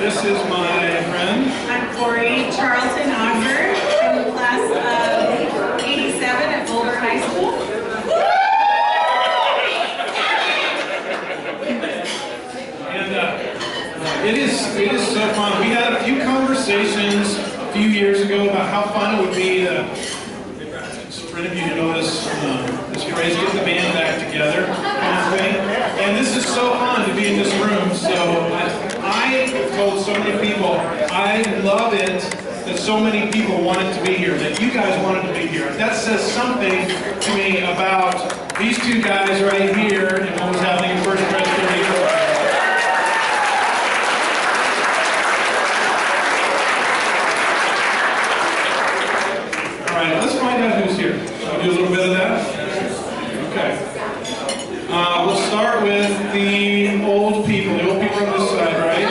this is my friend. I'm Corey Charlton Oxford from the class of 87 at Wilbraham High School. And it is so fun. We had a few conversations a few years ago about how fun it would be to, for any of you who know this phrase, get the band back together kind of thing. And this is so fun to be in this room. So I told so many people, I love it that so many people wanted to be here, that you guys wanted to be here. That says something to me about these two guys right here and what was happening in First Presbyterian. Let's find out who's here. I'll do a little bit of that. Okay. We'll start with the old people. The old people on this side, right?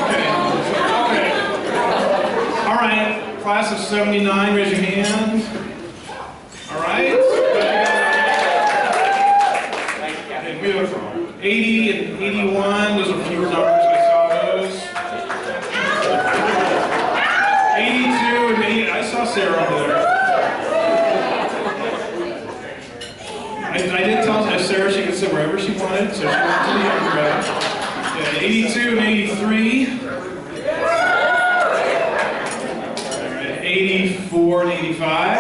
Okay. All right. Class of 79, raise your hand. All right. Okay, beautiful. 80 and 81, those are fewer numbers. I saw those. 82 and 80, I saw Sarah over there. I did tell Sarah she could sit wherever she wanted, so she went to the younger grade. Okay, 82 and 83. Right, 84 and 85.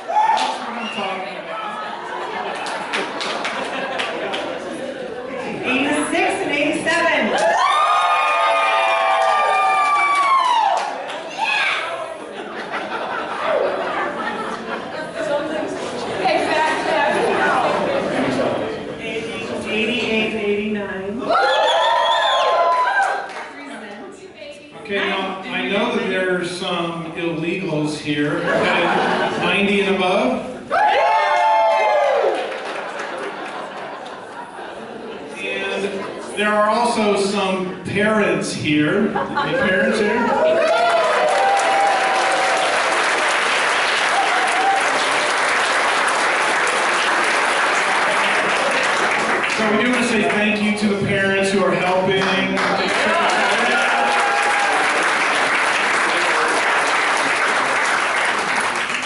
That's what I'm talking about. 86 and 87. Okay, now I know that there's some illegals here, okay, 90 and above. And there are also some parents here. Any parents here? So we do want to say thank you to the parents who are helping.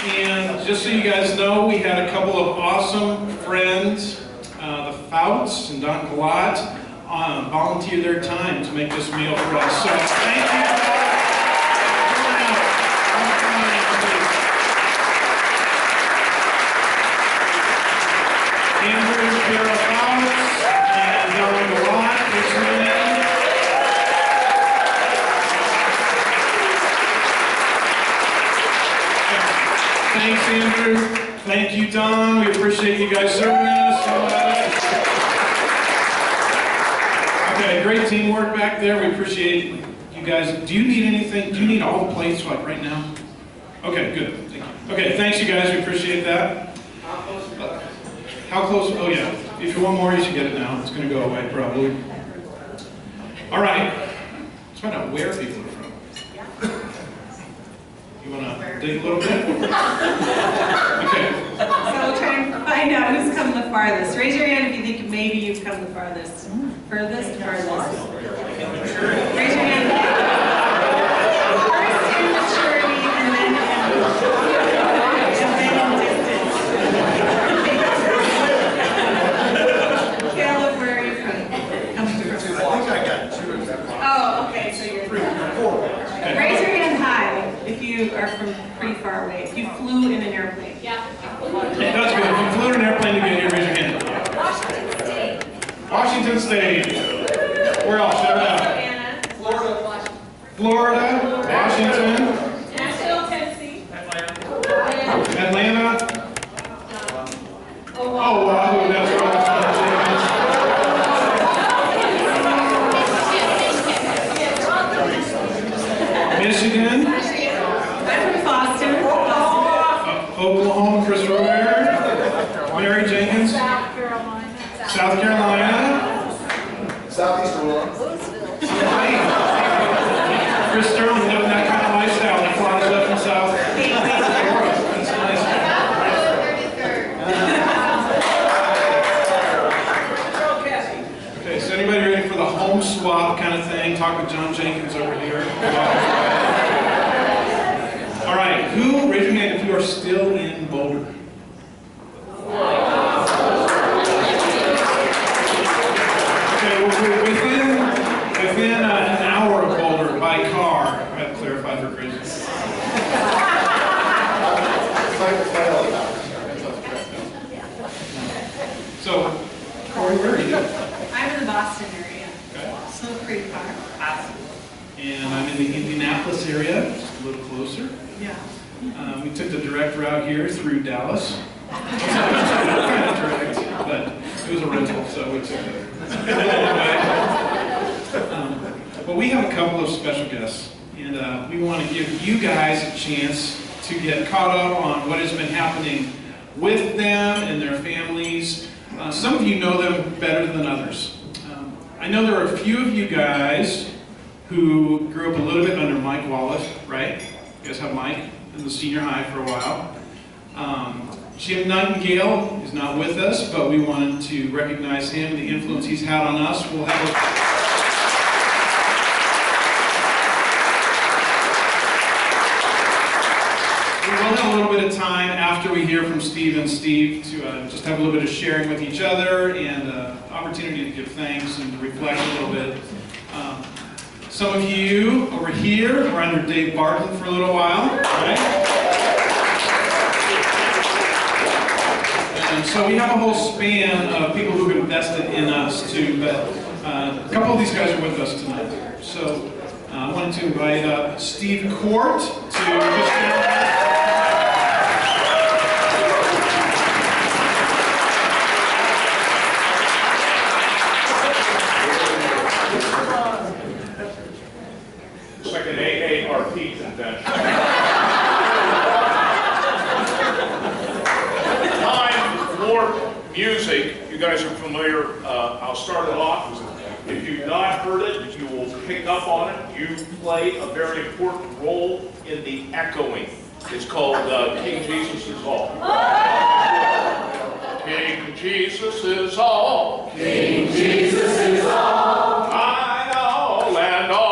And just so you guys know, we had a couple of awesome friends, the Fouts and Don Galat, volunteer their time to make this meal for us. So thank you. Andrew, Carol Fouts, and Don Galat, this morning. Thanks, Andrew. Thank you, Don. We appreciate you guys serving us so much. Okay, great teamwork back there. We appreciate you guys. Do you need anything? Do you need all the plates like right now? Okay, good. Thank you. Okay, thanks, you guys. We appreciate that. How close? Oh, yeah. If you want more, you should get it now. It's going to go away, probably. All right. Let's find out where people are from. You want to dig a little bit? Okay. So we'll try and find out who's come the farthest. Raise your hand if you think maybe you've come the farthest. Furthest? Farthest. Raise your hand. First in maturity and then in distance. Caleb, where are you from? Coming from? I think I got two. Oh, okay, so you're Okay. Raise your hand high if you are from pretty far away. If you flew in an airplane. Yeah. Okay, that's good. If you flew in an airplane to get here, raise your hand. Washington State. Washington State. Where else? Shout it out. Florida. Florida. Washington. Nashville, Tennessee. Atlanta. Oh, wow. That's right. Michigan. I'm from Boston. Oklahoma, Chris Royer. Mary Jenkins. South Carolina. South Carolina. Southeast Aurora. Chris Sterling living that kind of lifestyle. He flies up from South. That's nice. home swap kind of thing. Talk with John Jenkins over here. All right, who, raise your hand if you are still in Boulder. Okay, we're within an hour of Boulder by car. I have to clarify for Gracie. So, Corey, where are you? I'm in the Boston area. Okay. Snow Creek Park. And I'm in the Indianapolis area, just a little closer. Yeah. We took the direct route here through Dallas. Kind of direct, but it was a rental, so we took it. But we have a couple of special guests, and we want to give you guys a chance to get caught up on what has been happening with them and their families. Some of you know them better than others. I know there are a few of you guys who grew up a little bit under Mike Wallace, right? You guys have Mike in the senior high for a while. Jim Nightingale is not with us, but we wanted to recognize him and the influence he's had on us. We will have a little bit of time after we hear from Steve and Steve to just have a little bit of sharing with each other and opportunity to give thanks and to reflect a little bit. Some of you over here were under Dave Barton for a little while, right? And so we have a whole span of people who've invested in us too, but a couple of these guys are with us tonight. So I wanted to invite Steve Cort to just It's like an AARP convention. Time for music. You guys are familiar. I'll start it off. If you've not heard it, you will pick up on it. You play a very important role in the echoing. It's called King Jesus is All. King Jesus is all. King Jesus is all. My all and all.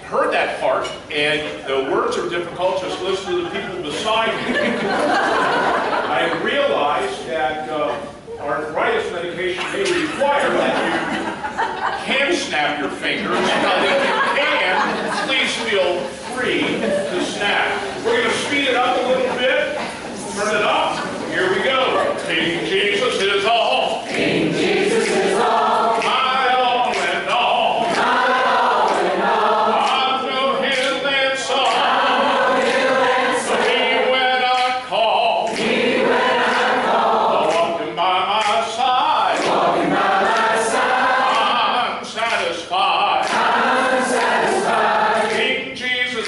Heard that part, and the words are difficult, just listen to the people beside me. I realized that arthritis medication may require that you can snap your fingers, but if you can, please feel free to snap. We're going to speed it up a little bit, turn it up, here we go. King Jesus is all. King Jesus is all. Jesus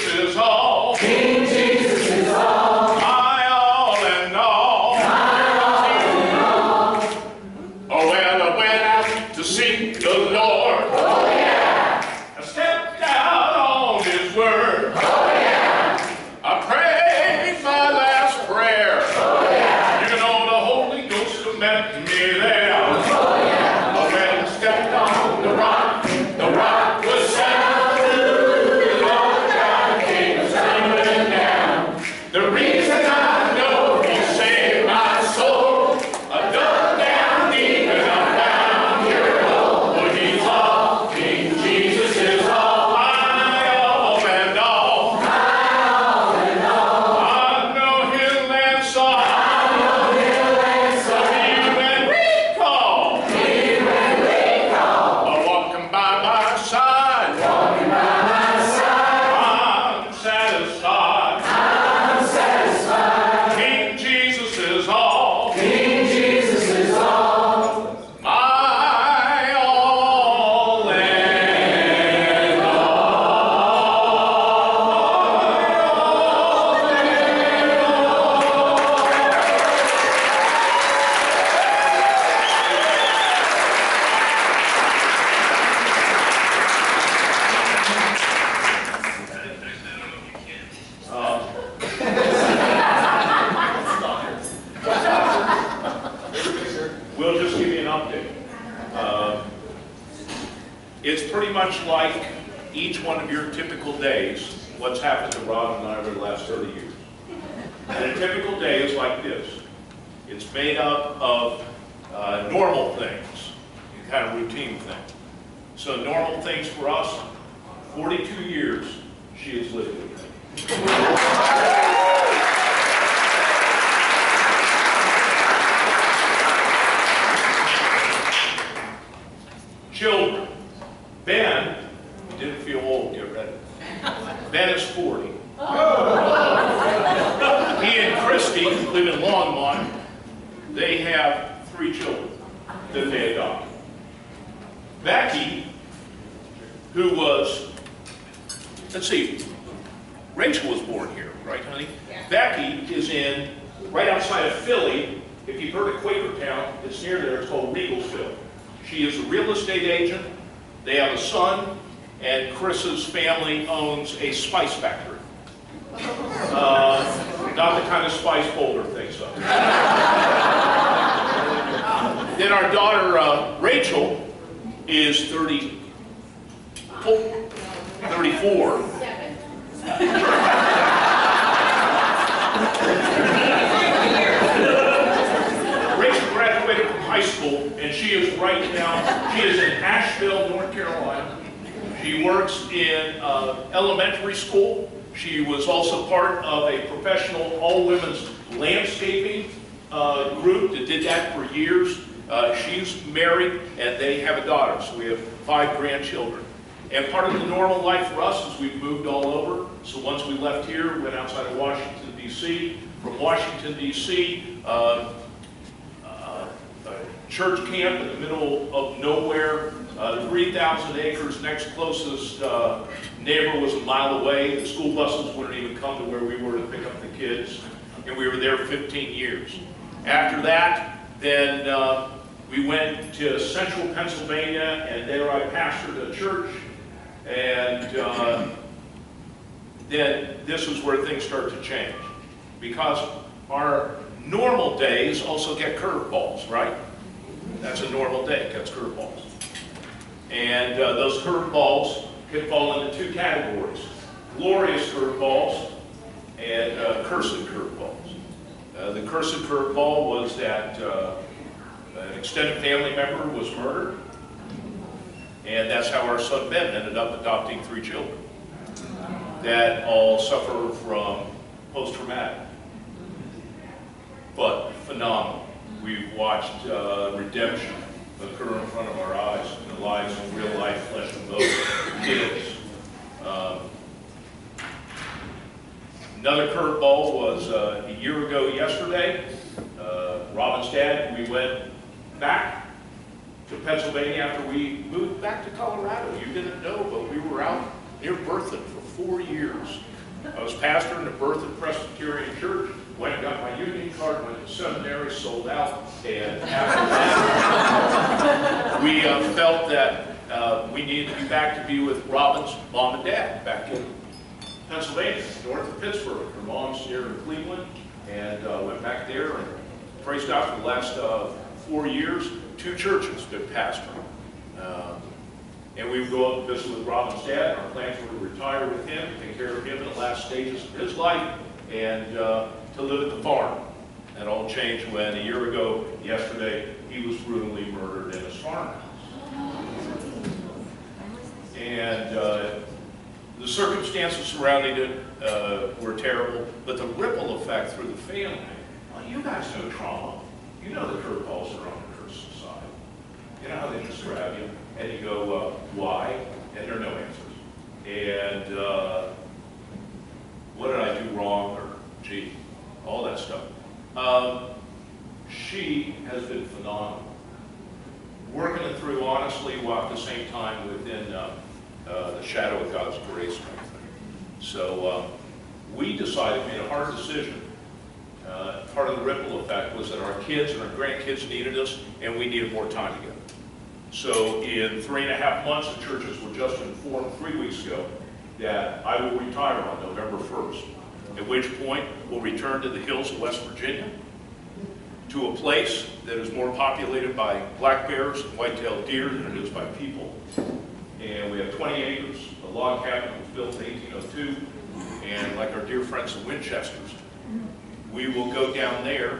like each one of your typical days, what's happened to Rob and I over the last 30 years. And a typical day is like this. It's made up of normal things, kind of routine things. So normal things for us, 42 years she has lived with me. Children. Ben, you didn't feel old, get ready. Ben is 40. He and Christy live in Longmont. They have 3 children that they adopted. Becky, who was, let's see, Rachel was born here, right, honey? Yeah. Becky is in, right outside of Philly. If you've heard of Quakertown, it's near there, it's called Regalsville. She is a real estate agent. They have a son, and Chris's family owns a spice factory. Not the kind of spice Boulder thinks of. Then our daughter, Rachel, is 34. Rachel graduated from high school, and she is right now, she is in Asheville, North Carolina. She works in elementary school. She was also part of a professional all-women's landscaping group that did that for years. She's married, and they have a daughter, so we have 5 grandchildren. And part of the normal life for us is we've moved all over. So once we left here, we went outside of Washington, D.C. From Washington, D.C., a church camp in the middle of nowhere, 3,000 acres. Next closest neighbor was a mile away. The school buses wouldn't even come to where we were to pick up the kids. And we were there 15 years. After that, then we went to central Pennsylvania, and there I pastored a church. And then this is where things start to change. Because our normal days also get curveballs, right? That's a normal day, it gets curveballs. And those curveballs can fall into 2 categories. Glorious curveballs and cursed curveballs. The cursed curveball was that an extended family member was murdered. And that's how our son Ben ended up adopting 3 children that all suffer from post-traumatic. But phenomenal. We've watched redemption occur in front of our eyes in the lives of real life, flesh and bone kids. Another curveball was a year ago yesterday. Robin's dad, we went back to Pennsylvania after we moved back to Colorado. You didn't know, but we were out near Berthoud for 4 years. I was pastor in the Berthoud Presbyterian Church, went and got my union card, went to seminary, sold out, and after that, we felt that we needed to be back to be with Robin's mom and dad back in Pennsylvania, north of Pittsburgh. Her mom's near Cleveland, and went back there, and praise God for the last 4 years. 2 churches been pastoring. And we would go up and visit with Robin's dad, and our plans were to retire with him, take care of him in the last stages of his life, and to live at the farm. That all changed when a year ago, yesterday, he was brutally murdered in his farmhouse. And the circumstances surrounding it were terrible, but the ripple effect through the family, well, you guys know trauma. You know the curveballs are on the curse side. You know how they just grab you, and you go, why? And there are no answers. And what did I do wrong? Or, gee, all that stuff. She has been phenomenal. Working it through honestly, while at the same time within the shadow of God's grace. So we decided, made a hard decision. Part of the ripple effect was that our kids and our grandkids needed us, and we needed more time together. So in 3.5 months, the churches were just informed 3 weeks ago that I will retire on November 1st, at which point we'll return to the hills of West Virginia, to a place that is more populated by black bears and white-tailed deer than it is by people. and we have 20 acres. The log cabin was built in 1802, and like our dear friends the Winchesters, we will go down there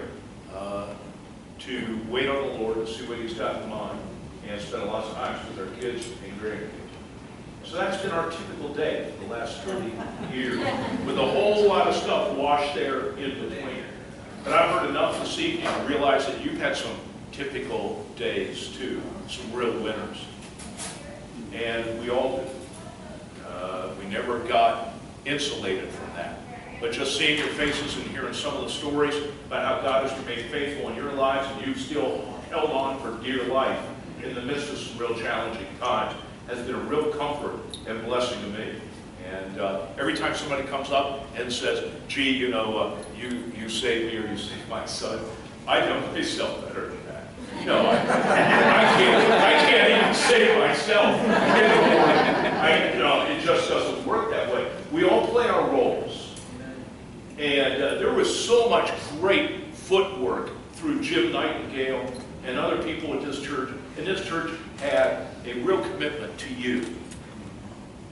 to wait on the Lord to see what He's got in mind, and spend a lot of time with our kids and grandkids. So that's been our typical day for the last 30 years, with a whole lot of stuff washed there in between. But I've heard enough this evening to realize that you've had some typical days too, some real winners. And we all do. We never got insulated from that. But just seeing your faces and hearing some of the stories about how God has remained faithful in your lives and you've still held on for dear life in the midst of some real challenging times has been a real comfort and blessing to me. And every time somebody comes up and says, gee, you know, you saved me or you saved my son, I know myself better than that. You know, I can't even save myself. It just doesn't work that way. We all play our roles. And there was so much great footwork through Jim Nightingale and other people at this church. And this church had a real commitment to you.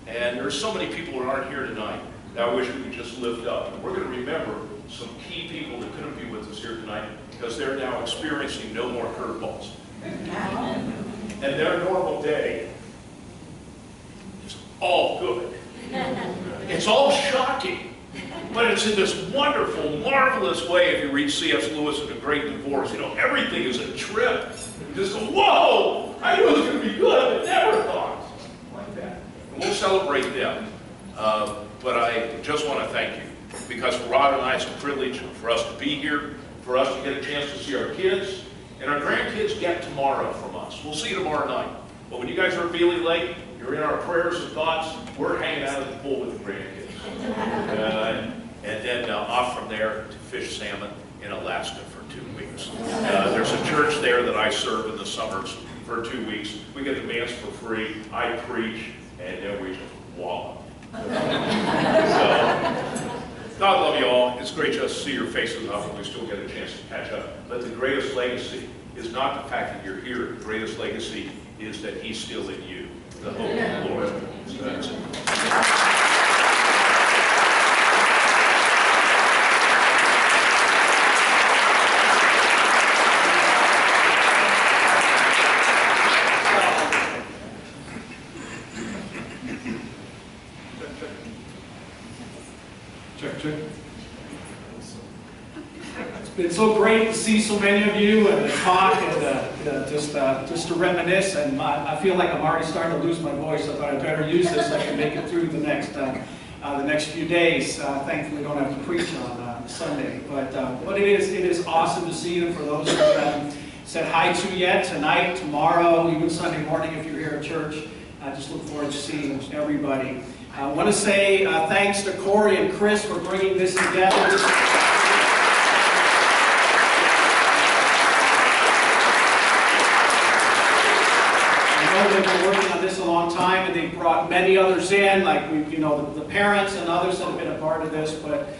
And there's so many people that aren't here tonight that I wish we could just lift up. And we're going to remember some key people that couldn't be with us here tonight because they're now experiencing no more curveballs. And their normal day is all good. It's all shocking. But it's in this wonderful, marvelous way. If you read C.S. Lewis in The Great Divorce, you know, everything is a trip. You just go, whoa, I knew it was going to be good, but never thought. Like that. And we'll celebrate them. But I just want to thank you. Because for Rod and I, it's a privilege for us to be here, for us to get a chance to see our kids. And our grandkids get tomorrow from us. We'll see you tomorrow night. But when you guys are feeling late, you're in our prayers and thoughts, we're hanging out at the pool with the grandkids. And then off from there to fish salmon in Alaska for 2 weeks. There's a church there that I serve in the summers for 2 weeks. We get the bands for free, I preach, and then we just wallop. God love you all. It's great just to see your faces up and we still get a chance to catch up. But the greatest legacy is not the fact that you're here. The greatest legacy is that He's still in you, the hope of the Lord. So that's it. It's been so great to see so many of you and to talk and just to reminisce. And I feel like I'm already starting to lose my voice. I thought I'd better use this so I can make it through the next few days. Thankfully, we don't have to preach on Sunday. But it is awesome to see you. For those who haven't said hi to yet, tonight, tomorrow, even Sunday morning if you're here at church, I just look forward to seeing everybody. I want to say thanks to Corey and Chris for bringing this together. I know they've been working on this a long time, and they've brought many others in, like the parents and others that have been a part of this. But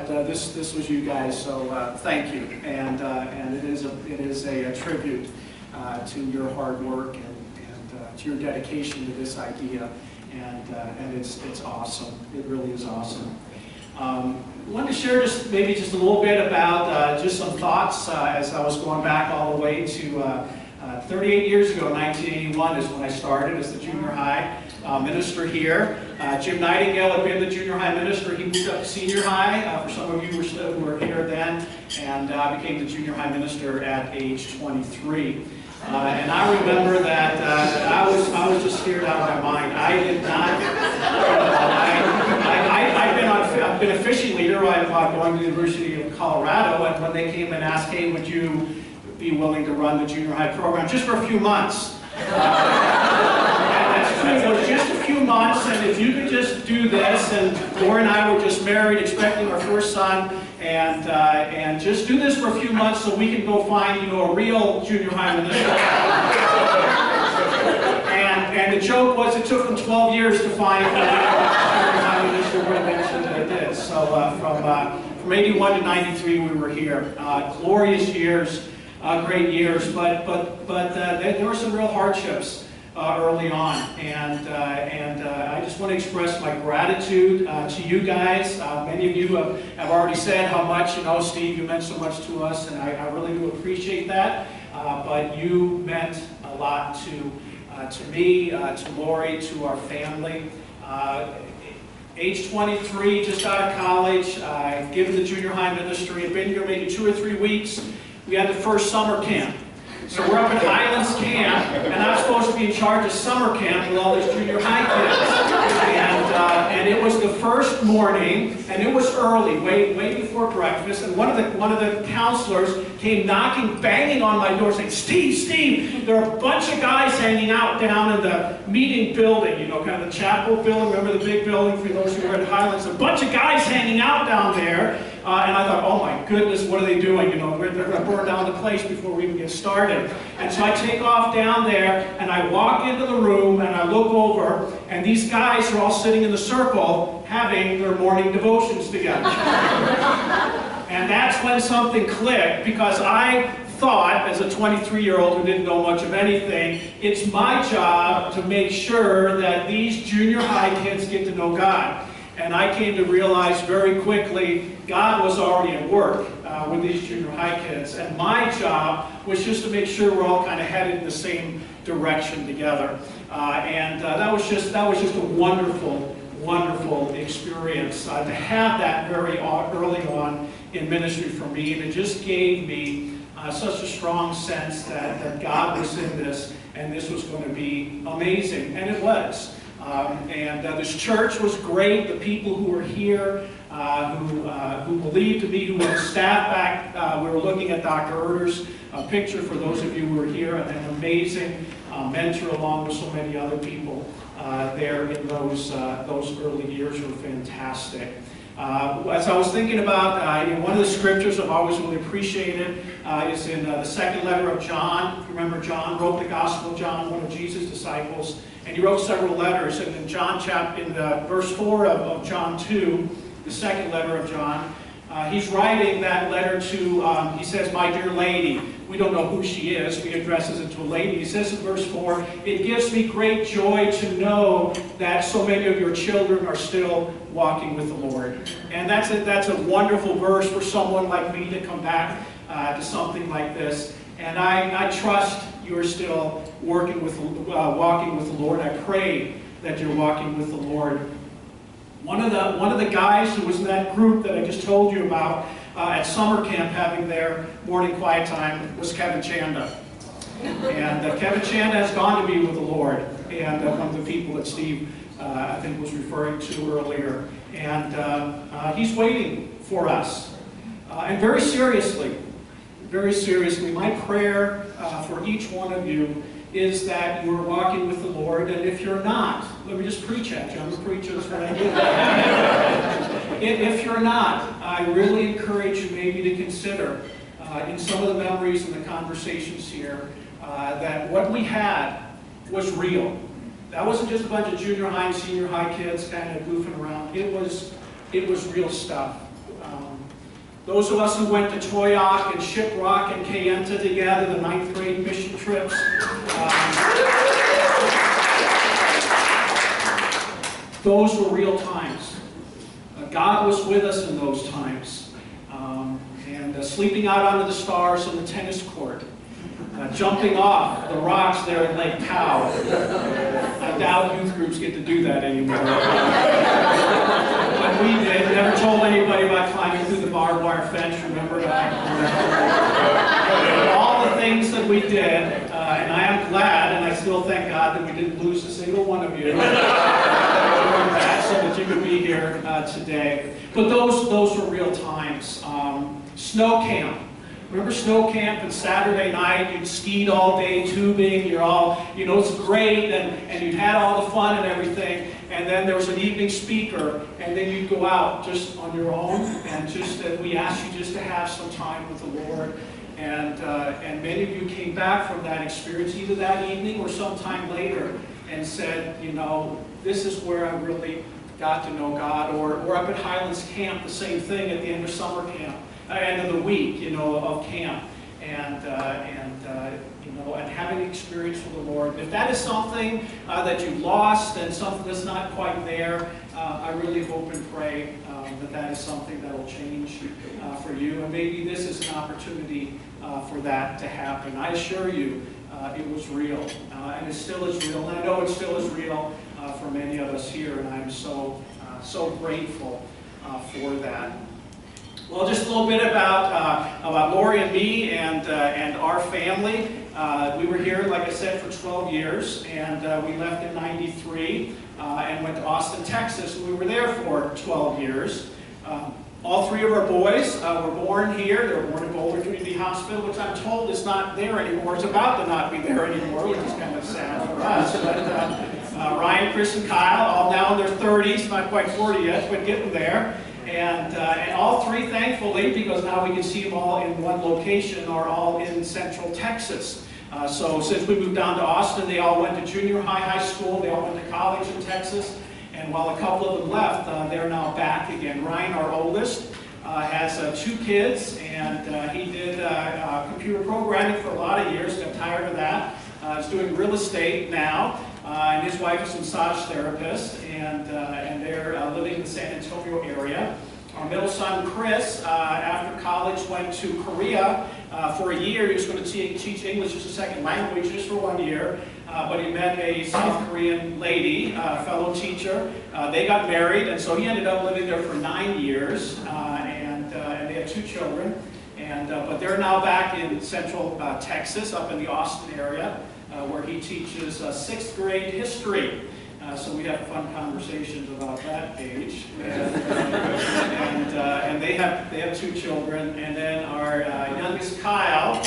this was you guys, so thank you. And it is a tribute to your hard work and to your dedication to this idea. And it's awesome. It really is awesome. I wanted to share maybe just a little bit about just some thoughts as I was going back all the way to 38 years ago, 1981 is when I started as the junior high minister here. Jim Nightingale had been the junior high minister. He moved up to senior high. For some of you who were here then, and I became the junior high minister at age 23. And I remember that I was just scared out of my mind. I did not. I've been a fishing leader. I'm going to the University of Colorado, and when they came and asked, "Hey, would you be willing to run the junior high program just for a few months?" And that's true. It was just a few months, and if you could just do this, and Laura and I were just married, expecting our first son. And just do this for a few months so we can go find, a real junior high minister. and the joke was it took them 12 years to find a junior high minister, but eventually they did. So from 81 to 93 we were here. Glorious years, great years, but there were some real hardships early on. And I just want to express my gratitude to you guys. Many of you have already said how much, Steve, you meant so much to us, and I really do appreciate that. But you meant a lot to me, to Lori, to our family. Age 23, just out of college, given the junior high ministry. I've been here maybe 2 or 3 weeks. We had the first summer camp. So we're up at Highlands Camp, and I'm supposed to be in charge of summer camp with all these junior high kids. And it was the first morning, and it was early, way before breakfast. And one of the counselors came knocking, banging on my door, saying, "Steve, there are a bunch of guys hanging out down in the meeting building, kind of the chapel building. Remember the big building for those who were at Highlands? A bunch of guys hanging out down there." And I thought, oh my goodness, what are they doing? They're going to burn down the place before we even get started. And so I take off down there, and I walk into the room, and I look over, and these guys are all sitting in the circle having their morning devotions together. And that's when something clicked, because I thought, as a 23-year-old who didn't know much of anything, it's my job to make sure that these junior high kids get to know God. And I came to realize very quickly God was already at work with these junior high kids. And my job was just to make sure we're all kind of headed in the same direction together. That was just a wonderful, wonderful experience to have that very early on in ministry for me. And it just gave me such a strong sense that God was in this, and this was going to be amazing. And it was. This church was great. The people who were here, who believed in me, who were staff back, we were looking at Dr. Erder's picture for those of you who were here, an amazing mentor along with so many other people there in those early years were fantastic. As I was thinking about, one of the scriptures I've always really appreciated is in the second letter of John. If you remember, John wrote the Gospel of John, one of Jesus' disciples, and he wrote several letters. And in verse 4 of John 2, the second letter of John, he's writing that letter to, he says, "My dear lady." We don't know who she is. He addresses it to a lady. He says in verse 4, "It gives me great joy to know that so many of your children are still walking with the Lord." And that's a wonderful verse for someone like me to come back to something like this. And I trust you're still walking with the Lord. I pray that you're walking with the Lord. One of the guys who was in that group that I just told you about at summer camp having their morning quiet time was Kevin Chanda. And Kevin Chanda has gone to be with the Lord, and one of the people that Steve, I think, was referring to earlier. And he's waiting for us. And very seriously, my prayer for each one of you is that you're walking with the Lord. And if you're not, let me just preach at you. I'm a preacher, that's what I do. If you're not, I really encourage you maybe to consider in some of the memories and the conversations here that what we had was real. That wasn't just a bunch of junior high and senior high kids kind of goofing around. It was real stuff. Those of us who went to Toyoak and Shiprock and Kayenta together, the 9th grade mission trips, those were real times. God was with us in those times. Sleeping out under the stars on the tennis court, jumping off the rocks there at Lake Powell. I doubt youth groups get to do that anymore. But we did. Never told anybody about climbing through the barbed wire fence, remember that? All the things that we did, and I am glad, and I still thank God that we didn't lose a single one of you so that you could be here today. But those were real times. Snow camp. Remember snow camp and Saturday night, you'd skied all day, tubing, you're all, it's great, and you'd had all the fun and everything, and then there was an evening speaker, and then you'd go out just on your own, and we asked you just to have some time with the Lord, and many of you came back from that experience, either that evening or sometime later, and said, this is where I really got to know God, or up at Highlands Camp, the same thing at the end of summer camp. End of the week, of camp. and having experience with the Lord. If that is something that you lost and something that's not quite there, I really hope and pray that is something that will change for you. And maybe this is an opportunity for that to happen. I assure you, it was real, and it still is real. And I know it still is real for many of us here, and I'm so grateful for that. Well, just a little bit about Lori and me and our family. We were here, like I said, for 12 years, and we left in '93 and went to Austin, Texas. We were there for 12 years. All three of our boys were born here. They were born in Boulder Community Hospital, which I'm told is not there anymore. It's about to not be there anymore, which is kind of sad for us. But Ryan, Chris, and Kyle, all now in their 30s, not quite 40 yet, but getting there. And all three, thankfully, because now we can see them all in one location, are all in Central Texas. So since we moved down to Austin, they all went to junior high school. They all went to college in Texas. And while a couple of them left, they're now back again. Ryan, our oldest, has 2 kids, and he did computer programming for a lot of years. Got tired of that. He's doing real estate now. And his wife is a massage therapist, and they're living in the San Antonio area. Our middle son, Chris, after college, went to Korea for a year. He was going to teach English as a second language just for 1 year, but he met a South Korean lady, fellow teacher. They got married, and so he ended up living there for 9 years, and they had 2 children. But they're now back in Central Texas, up in the Austin area, where he teaches 6th grade history. So we have fun conversations about that page. And they have 2 children. And then our youngest, Kyle,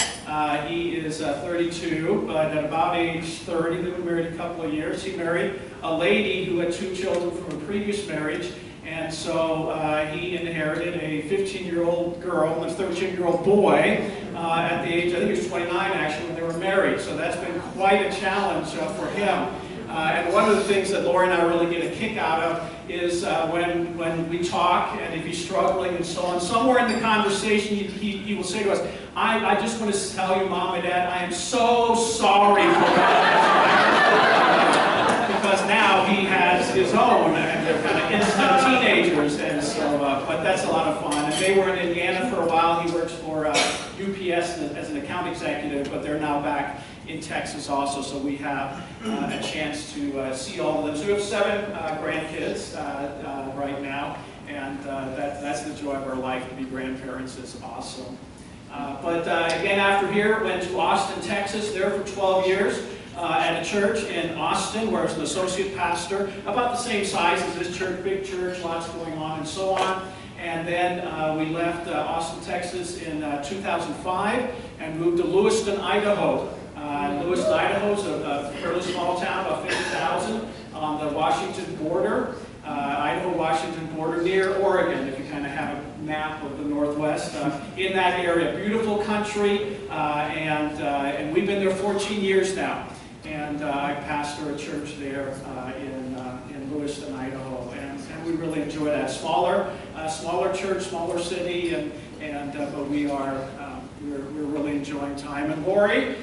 he is 32, but at about age 30, they've been married a couple of years. He married a lady who had 2 children from a previous marriage. And so he inherited a 15-year-old girl and a 13-year-old boy at the age, I think he was 29 actually, when they were married. So that's been quite a challenge for him. And one of the things that Lori and I really get a kick out of is when we talk, and if he's struggling and so on, somewhere in the conversation he will say to us, I just want to tell you, Mom and Dad, I am so sorry for that. Because now he has his own, and they're kind of instant teenagers, and so, but that's a lot of fun. And they were in Indiana for a while. He works for UPS as an account executive, but they're now back in Texas also, so we have a chance to see all of them. So we have 7 grandkids right now, and that's the joy of our life. To be grandparents is awesome. But again, after here, went to Austin, Texas, there for 12 years. At a church in Austin where I was an associate pastor, about the same size as this church, big church, lots going on and so on. And then we left Austin, Texas in 2005 and moved to Lewiston, Idaho. Lewiston, Idaho is a fairly small town, about 50,000, on the Washington border, Idaho-Washington border, near Oregon, if you kind of have a map of the Northwest. In that area, beautiful country, and we've been there 14 years now. And I pastor a church there in Lewiston, Idaho, and we really enjoy that. Smaller church, smaller city, but we're really enjoying time. And Lori,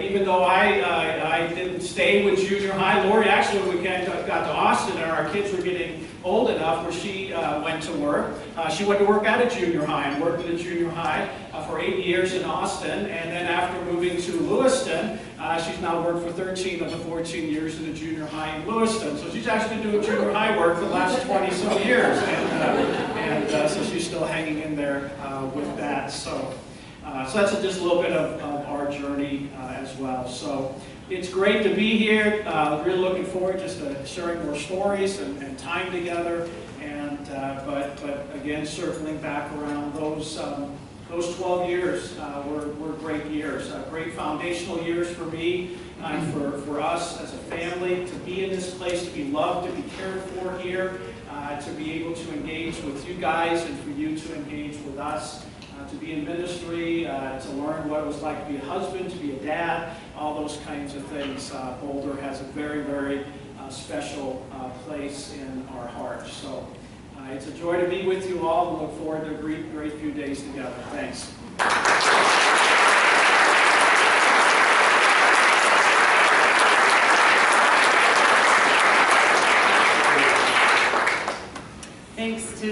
even though I didn't stay with junior high, Lori actually, when we got to Austin and our kids were getting old enough where she went to work. She went to work at a junior high and worked at a junior high for 8 years in Austin. And then after moving to Lewiston, she's now worked for 13 of the 14 years in a junior high in Lewiston. So she's actually been doing junior high work for the last 20-some years. And so she's still hanging in there with that. So that's just a little bit of our journey as well. So it's great to be here. Really looking forward just to sharing more stories and time together. And but again, circling back around those 12 years were great years, great foundational years for me and for us as a family to be in this place, to be loved, to be cared for here, to be able to engage with you guys and for you to engage with us. To be in ministry, to learn what it was like to be a husband, to be a dad, all those kinds of things. Boulder has a very, very special place in our hearts. So it's a joy to be with you all. We look forward to a great few days together. Thanks.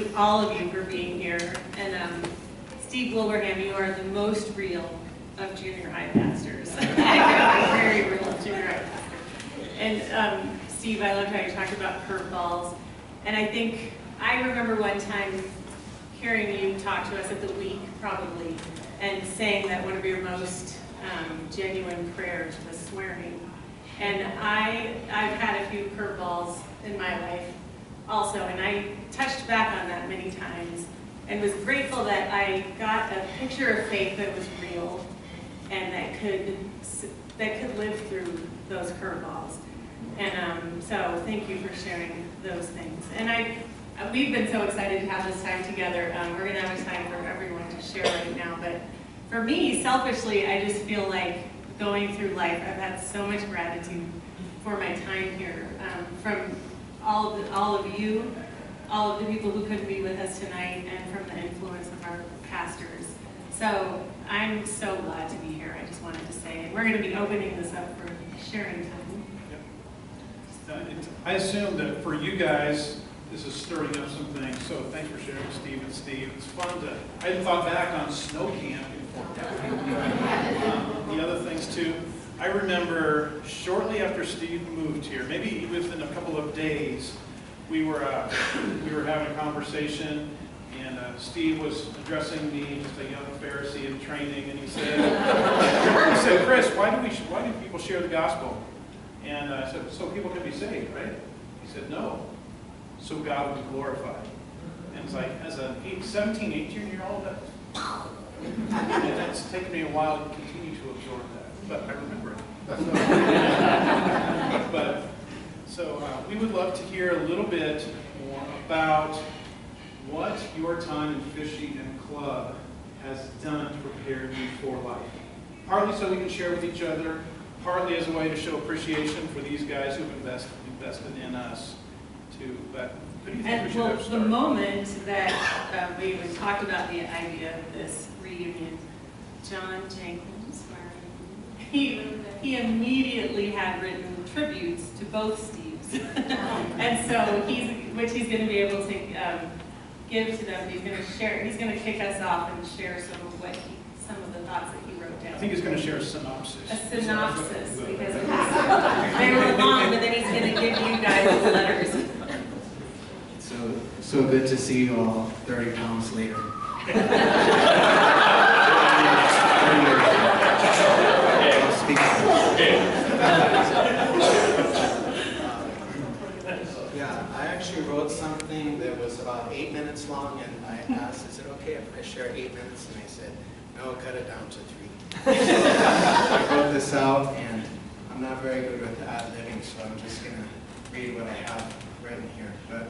you, all of you, for being here. And Steve Wilbraham, you are the most real of junior high pastors. Very real junior high pastor. And Steve, I loved how you talked about curveballs. And I remember one time hearing you talk to us at the week, probably, and saying that one of your most genuine prayers was swearing. And I've had a few curveballs in my life also, and I touched back on that many times and was grateful that I got a picture of faith that was real and that could live through those curveballs. And so thank you for sharing those things. And we've been so excited to have this time together. We're going to have a time for everyone to share right now. But for me, selfishly, I just feel like going through life, I've had so much gratitude for my time here, from all of you, all of the people who couldn't be with us tonight, and from the influence of our pastors. So I'm so glad to be here, I just wanted to say. And we're going to be opening this up for sharing time. I assume that for you guys, this is stirring up some things, so thanks for sharing, Steve and Steve. It's fun to, I hadn't thought back on snow camp in Fort Calhoun. The other things too, I remember shortly after Steve moved here, maybe within a couple of days, we were having a conversation, and Steve was addressing me, just a young Pharisee in training, and he said, Chris, why do people share the gospel? And I said, so people can be saved, right? He said, no, so God will be glorified. And it's like, as a 17, 18-year-old, that's taken me a while to continue to absorb that, but I remember it. But so we would love to hear a little bit more about what your time in Fishy and Club has done to prepare you for life. Partly so we can share with each other, partly as a way to show appreciation for these guys who've invested in us too. But who do you think we should have started? The moment that we even talked about the idea of this reunion, John Jenkins, he immediately had written tributes to both Steves. And so which he's going to be able to give to them. He's going to share. He's going to kick us off and share some of the thoughts that he wrote down. I think he's going to share a synopsis. A synopsis, because they were long, but then he's going to give you guys the letters. So good to see you all 30 pounds later. Yeah, I actually wrote something that was about 8 minutes long, and I asked, is it okay if I share 8 minutes? And they said, no, cut it down to 3. I wrote this out, and I'm not very good with ad-libbing, so I'm just going to read what I have written here. But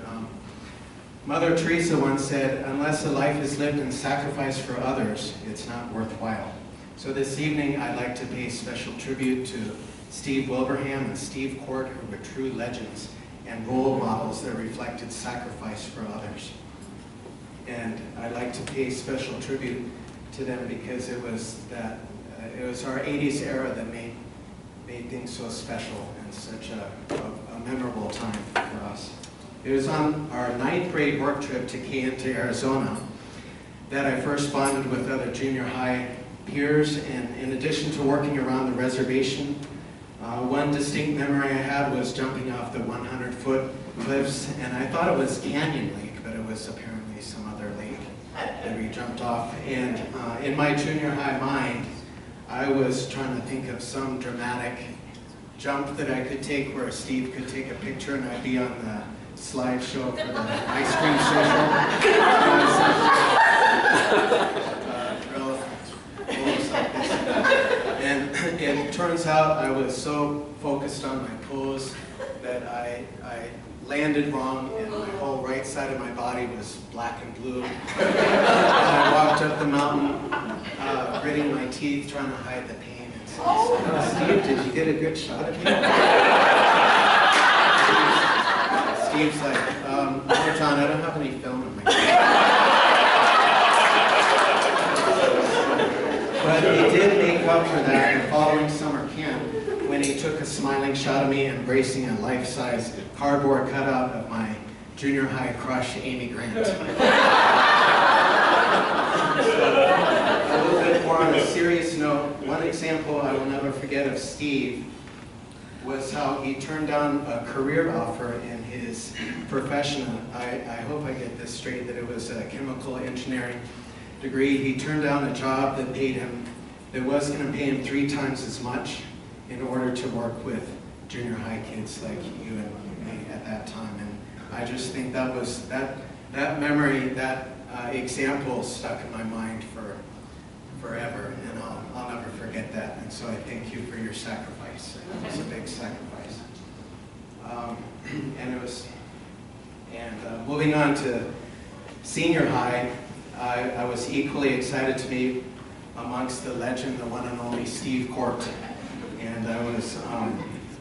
Mother Teresa once said, unless a life is lived in sacrifice for others, it's not worthwhile. So this evening, I'd like to pay special tribute to Steve Wilbraham and Steve Cort, who were true legends and role models that reflected sacrifice for others. And I'd like to pay special tribute to them because it was our 80s era that made things so special and such a memorable time for us. It was on our 9th grade work trip to Kayenta, Arizona, that I first bonded with other junior high peers, and in addition to working around the reservation, one distinct memory I had was jumping off the 100-foot cliffs, and I thought it was Canyon Lake, but it was apparently some other lake that we jumped off. And in my junior high mind, I was trying to think of some dramatic jump that I could take where Steve could take a picture and I'd be on the slideshow for the ice cream social. And it turns out I was so focused on my pose that I landed wrong and my whole right side of my body was black and blue. And I walked up the mountain, gritting my teeth, trying to hide the pain. And said, Steve, did you get a good shot of me? Steve's like, no, John, I don't have any film in my But he did make up for that in the following summer camp when he took a smiling shot of me embracing a life-size cardboard cutout of my junior high crush, Amy Grant. A little bit more on a serious note, one example I will never forget of Steve was how he turned down a career offer in his profession. I hope I get this straight, that it was a chemical engineering degree. He turned down a job that paid him, that was going to pay him 3 times as much in order to work with junior high kids like you and me at that time. And I just think that was, that memory, that example stuck in my mind forever, and I'll never forget that. And so I thank you for your sacrifice. It was a big sacrifice. Moving on to senior high, I was equally excited to be amongst the legend, the one and only Steve Cort. And I was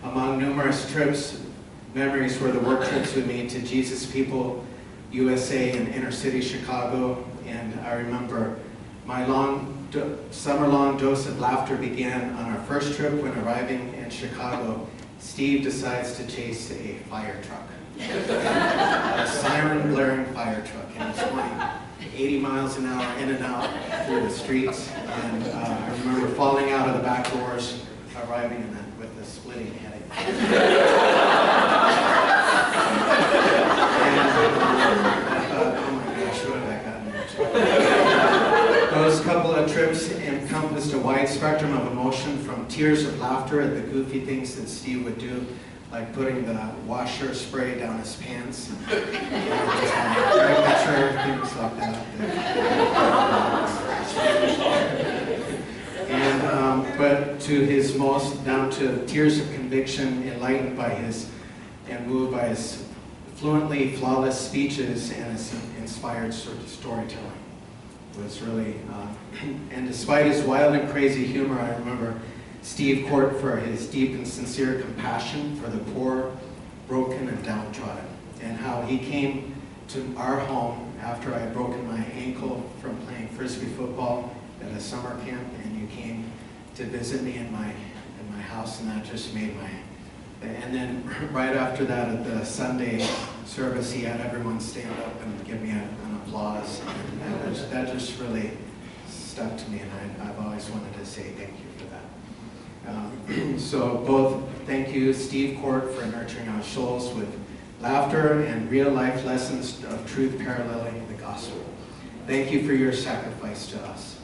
among numerous trips. Memories were the work trips we made to Jesus People USA in inner city Chicago. And I remember my summer-long dose of laughter began on our first trip. When arriving in Chicago, Steve decides to chase a fire truck. A siren-blaring fire truck. And he's going 80 miles an hour in and out through the streets. And I remember falling out of the back doors, arriving with a splitting headache. Those couple of trips encompassed a wide spectrum of emotion, from tears of laughter at the goofy things that Steve would do, like putting the washer spray down his pants, caricature, things like that. But to his most, down to tears of conviction, enlightened by and moved by his fluently flawless speeches and his inspired storytelling. It was really, and despite his wild and crazy humor, I remember Steve Cort for his deep and sincere compassion for the poor, broken, and downtrodden, and how he came to our home after I had broken my ankle from playing Frisbee football at a summer camp, and you came to visit me in my house, and that just made my, and then right after that at the Sunday service, he had everyone stand up and give me an applause, and that just really stuck to me, and I've always wanted to say thank you for that. So both thank you, Steve Cort, for nurturing our souls with laughter and real life lessons of truth paralleling the gospel. Thank you for your sacrifice to us.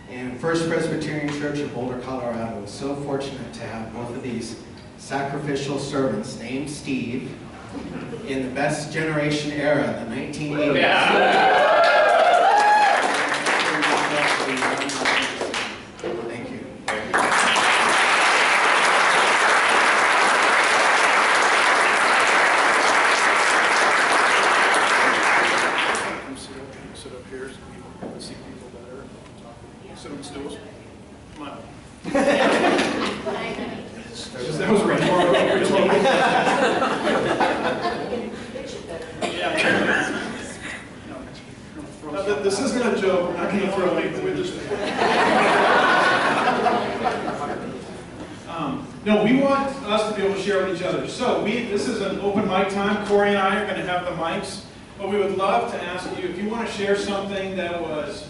And First Presbyterian Church of Boulder, Colorado is so fortunate to have both of these sacrificial servants named Steve in the best generation era, the 1980s. Yeah. Thank you. Sit up here so people can see people better. Sit on stools. Come on. That was rhetorical. This isn't a joke. We're not going to throw anything. No, we want us to be able to share with each other. So this is an open mic time. Corey and I are going to have the mics. But we would love to ask you, if you want to share something that was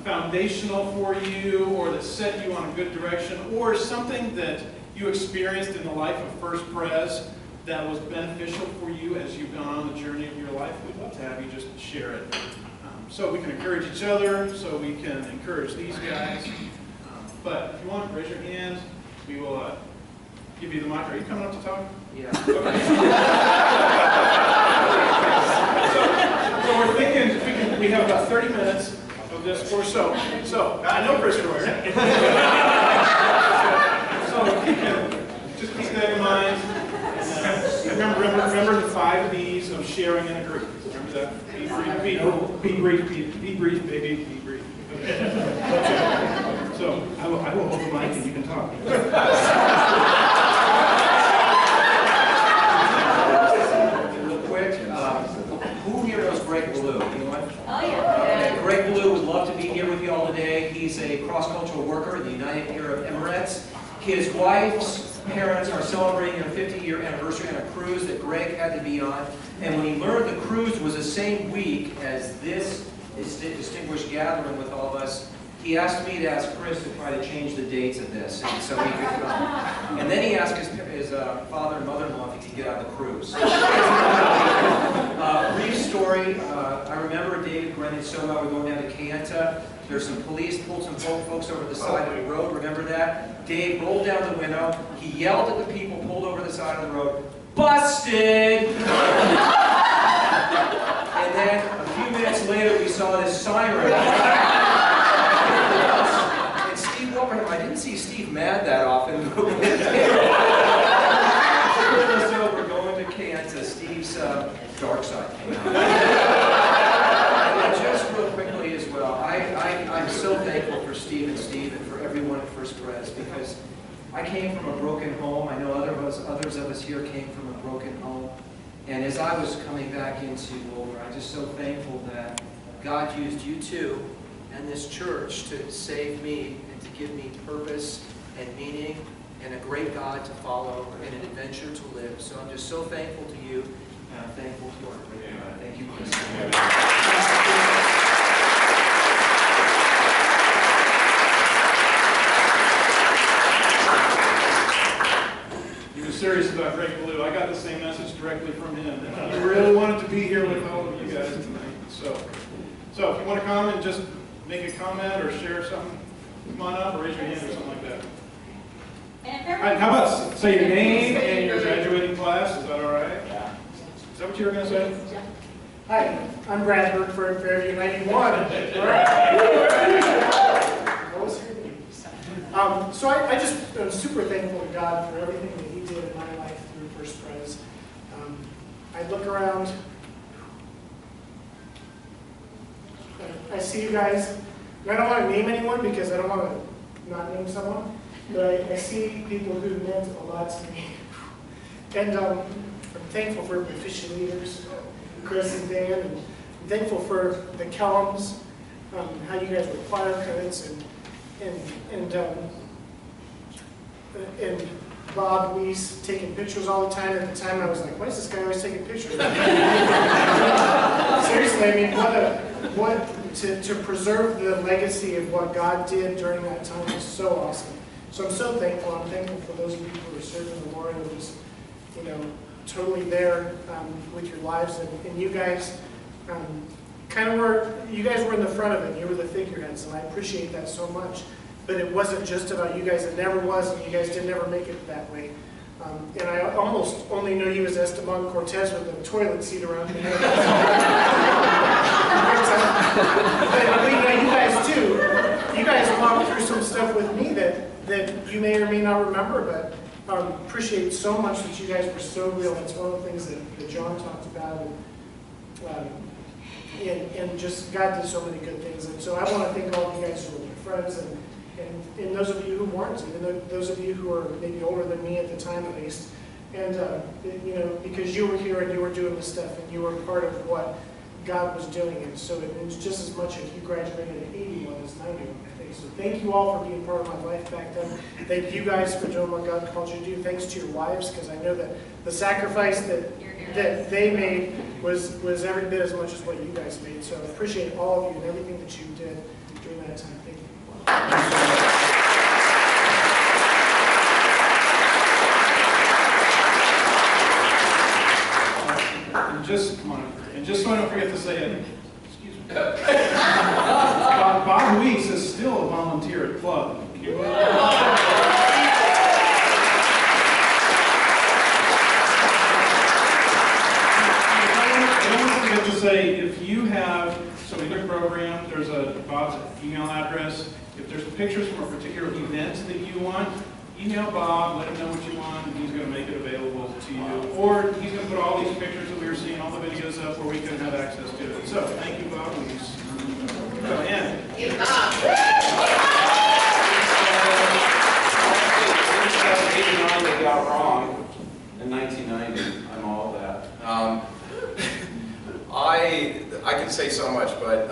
foundational for you, or that set you on a good direction, or something that you experienced in the life of First Pres that was beneficial for you as you've gone on the journey of your life, we'd love to have you just share it. So we can encourage each other, so we can encourage these guys. But if you want, raise your hand. We will give you the mic. Are you coming up to talk? Yeah. Okay. So we're thinking we have about 30 minutes of this or so. So I know Chris Royer. So just keep that in mind. Remember the 5 B's of sharing and agreeing. Remember that? Be brief, baby. Be brief. Okay. So I will hold the mic and you can talk. Real quick, who here knows Greg Blue? Anyone? Oh, yeah. Greg Blue would love to be here with you all today. He's a cross-cultural worker in the United Arab Emirates. His wife's parents are celebrating their 50-year anniversary on a cruise that Greg had to be on. And when he learned the cruise was the same week as this distinguished gathering with all of us, he asked me to ask Chris to try to change the dates of this and so he could come. And then he asked his father and mother-in-law if he could get on the cruise. Brief story, I remember David Grennan so well. We're going down to Kayenta. There's some police, pulled some folks over the side of the road. Remember that? Dave rolled down the window. He yelled at the people pulled over the side of the road, "Busted!" And then a few minutes later, we saw this siren. And Steve Wilbraham, I didn't see Steve mad that often. So we're going to Kansas. Steve's dark side came out. And just real quickly as well, I'm so thankful for Steve and for everyone at First Pres, because I came from a broken home. I know others of us here came from a broken home. And as I was coming back into Wilbraham, I'm just so thankful that God used you too and this church to save me and to give me purpose and meaning and a great God to follow and an adventure to live. So I'm just so thankful to you, and I'm thankful to our great God. Thank you, Chris. Serious about Greg Blue. I got the same message directly from him. He really wanted to be here with all of you guys tonight. So if you want to come and just make a comment or share something, come on up or raise your hand or something like that. How about say your name and your graduating class? Is that all right? Yeah. Is that what you were going to say? Hi, I'm Brad Burkford, Fairview 91. So I just am super thankful to God for everything that He did in my life through First Pres. I look around, I see you guys, and I don't want to name anyone because I don't want to not name someone, but I see people who meant a lot to me. And I'm thankful for my Fishy leaders, Chris and Dan, and I'm thankful for the Kellums, how you guys were choir credits, and Bob Weiss taking pictures all the time. At the time, I was like, why is this guy always taking pictures? Seriously, I mean, to preserve the legacy of what God did during that time was so awesome. So I'm so thankful. I'm thankful for those of you who are serving the Lord and just, totally there with your lives. And you guys you guys were in the front of it. You were the figureheads, and I appreciate that so much. But it wasn't just about you guys. It never was, and you guys did never make it that way. And I almost only knew you as Esteban Cortez with a toilet seat around your head. But you guys too. You guys walked through some stuff with me that you may or may not remember, but appreciate so much that you guys were so real. That's one of the things that John talked about. And just God did so many good things. And so I want to thank all of you guys who were my friends, and those of you who weren't, even those of you who are maybe older than me at the time at least. And, because you were here and you were doing this stuff and you were part of what God was doing. And so it was just as much if you graduated at 81 as 91, I think. So thank you all for being part of my life back then. Thank you guys for doing what God called you to do. Thanks to your wives, because I know that the sacrifice that they made was every bit as much as what you guys made. So I appreciate all of you and everything that you did during that time. Thank you. And just so I don't forget to say it, excuse me. Bob Weiss is still a volunteer at club. To say, if you have, so in your program, there's Bob's email address. If there's pictures from a particular event that you want, email Bob, let him know what you want, and he's going to make it available to you. Or he's going to put all these pictures that we were seeing, all the videos up where we can have access to it. So, thank you, Bob. Go ahead. They got wrong in 1990. I'm all that. I can say so much, but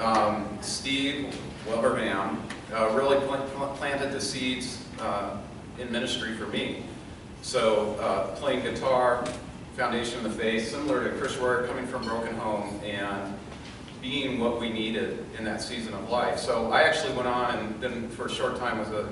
Steve Wilbraham really planted the seeds in ministry for me. So playing guitar, foundation in the faith, similar to Chris Royer, coming from broken home and being what we needed in that season of life. So I actually went on and then for a short time was a